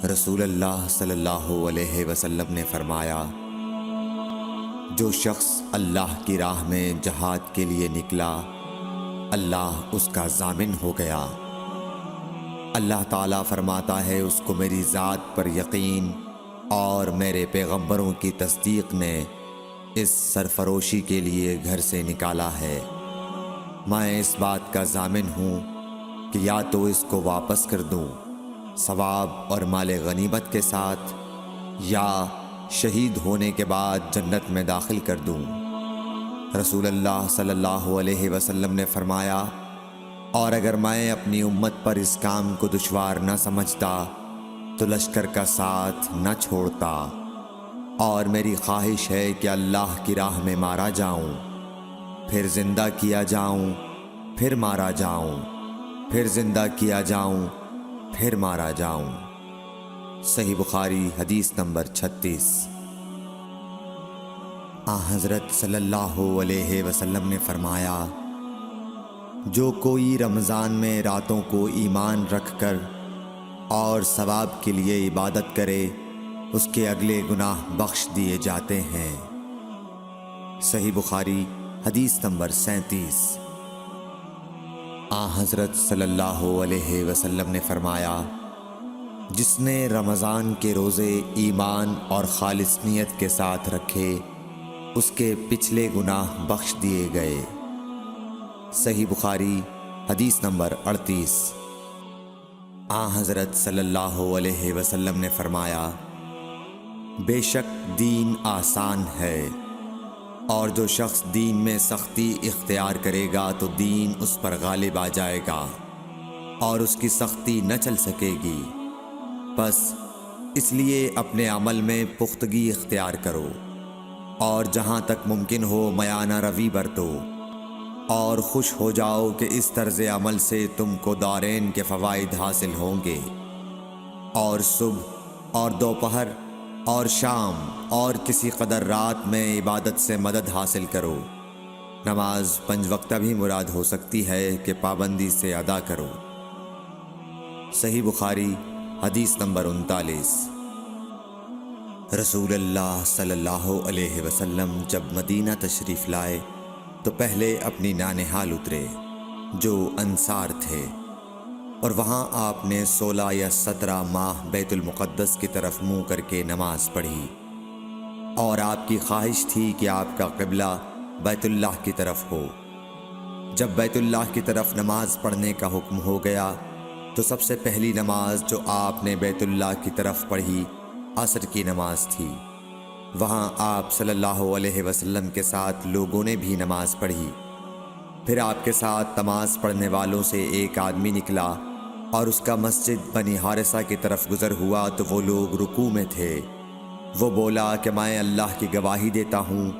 رسول اللہ صلی اللہ علیہ وسلم نے فرمایا، جو شخص اللہ کی راہ میں جہاد کے لیے نکلا، اللہ اس کا ضامن ہو گیا۔ اللہ تعالیٰ فرماتا ہے، اس کو میری ذات پر یقین اور میرے پیغمبروں کی تصدیق نے اس سرفروشی کے لیے گھر سے نکالا ہے۔ میں اس بات کا ضامن ہوں کہ یا تو اس کو واپس کر دوں ثواب اور مال غنیمت کے ساتھ، یا شہید ہونے کے بعد جنت میں داخل کر دوں۔ رسول اللہ صلی اللہ علیہ وسلم نے فرمایا، اور اگر میں اپنی امت پر اس کام کو دشوار نہ سمجھتا تو لشکر کا ساتھ نہ چھوڑتا، اور میری خواہش ہے کہ اللہ کی راہ میں مارا جاؤں، پھر زندہ کیا جاؤں، پھر مارا جاؤں، پھر زندہ کیا جاؤں، پھر مارا جاؤں۔ صحیح بخاری حدیث نمبر 36۔ حضرت صلی اللہ علیہ وسلم نے فرمایا، جو کوئی رمضان میں راتوں کو ایمان رکھ کر اور ثواب کے لیے عبادت کرے، اس کے اگلے گناہ بخش دیے جاتے ہیں۔ صحیح بخاری حدیث نمبر 37۔ حضرت صلی اللہ علیہ وسلم نے فرمایا، جس نے رمضان کے روزے ایمان اور خالص نیت کے ساتھ رکھے، اس کے پچھلے گناہ بخش دیے گئے۔ صحیح بخاری حدیث نمبر 38۔ حضرت صلی اللہ علیہ وسلم نے فرمایا، بے شک دین آسان ہے، اور جو شخص دین میں سختی اختیار کرے گا تو دین اس پر غالب آ جائے گا اور اس کی سختی نہ چل سکے گی۔ بس اس لیے اپنے عمل میں پختگی اختیار کرو، اور جہاں تک ممکن ہو میانہ روی برتو، اور خوش ہو جاؤ کہ اس طرز عمل سے تم کو دارین کے فوائد حاصل ہوں گے، اور صبح اور دوپہر اور شام اور کسی قدر رات میں عبادت سے مدد حاصل کرو۔ نماز 5 وقتہ بھی مراد ہو سکتی ہے کہ پابندی سے ادا کرو۔ صحیح بخاری حدیث نمبر 39۔ رسول اللہ صلی اللہ علیہ وسلم جب مدینہ تشریف لائے تو پہلے اپنی نانہال اترے جو انصار تھے، اور وہاں آپ نے 16 یا 17 ماہ بیت المقدس کی طرف منہ کر کے نماز پڑھی، اور آپ کی خواہش تھی کہ آپ کا قبلہ بیت اللہ کی طرف ہو۔ جب بیت اللہ کی طرف نماز پڑھنے کا حکم ہو گیا تو سب سے پہلی نماز جو آپ نے بیت اللہ کی طرف پڑھی عصر کی نماز تھی۔ وہاں آپ صلی اللہ علیہ وسلم کے ساتھ لوگوں نے بھی نماز پڑھی۔ پھر آپ کے ساتھ نماز پڑھنے والوں سے ایک آدمی نکلا اور اس کا مسجد بنی حارثہ کی طرف گزر ہوا تو وہ لوگ رکوع میں تھے۔ وہ بولا کہ میں اللہ کی گواہی دیتا ہوں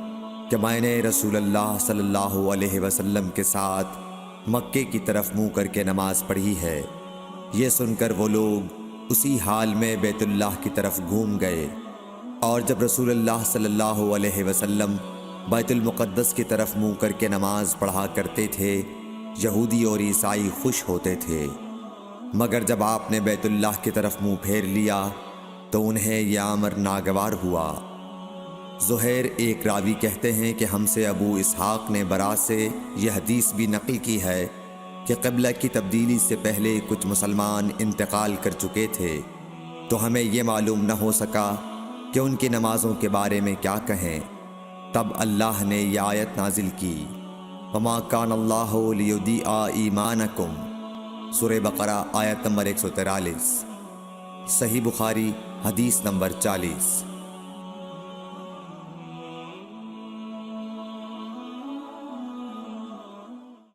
کہ میں نے رسول اللہ صلی اللہ علیہ وسلم کے ساتھ مکے کی طرف منہ کر کے نماز پڑھی ہے۔ یہ سن کر وہ لوگ اسی حال میں بیت اللہ کی طرف گھوم گئے، اور جب رسول اللہ صلی اللہ علیہ وسلم بیت المقدس کی طرف منہ کر کے نماز پڑھا کرتے تھے، یہودی اور عیسائی خوش ہوتے تھے، مگر جب آپ نے بیت اللہ کی طرف منہ پھیر لیا تو انہیں یہ امر ناگوار ہوا۔ زہیر ایک راوی کہتے ہیں کہ ہم سے ابو اسحاق نے برا سے یہ حدیث بھی نقل کی ہے کہ قبلہ کی تبدیلی سے پہلے کچھ مسلمان انتقال کر چکے تھے، تو ہمیں یہ معلوم نہ ہو سکا کہ ان کی نمازوں کے بارے میں کیا کہیں۔ تب اللہ نے یہ آیت نازل کی، وَمَا كَانَ اللَّهُ لِيُضِيعَ إِيمَانَكُمْ، سورہ بقرہ آیت نمبر 143۔ صحیح بخاری حدیث نمبر 40۔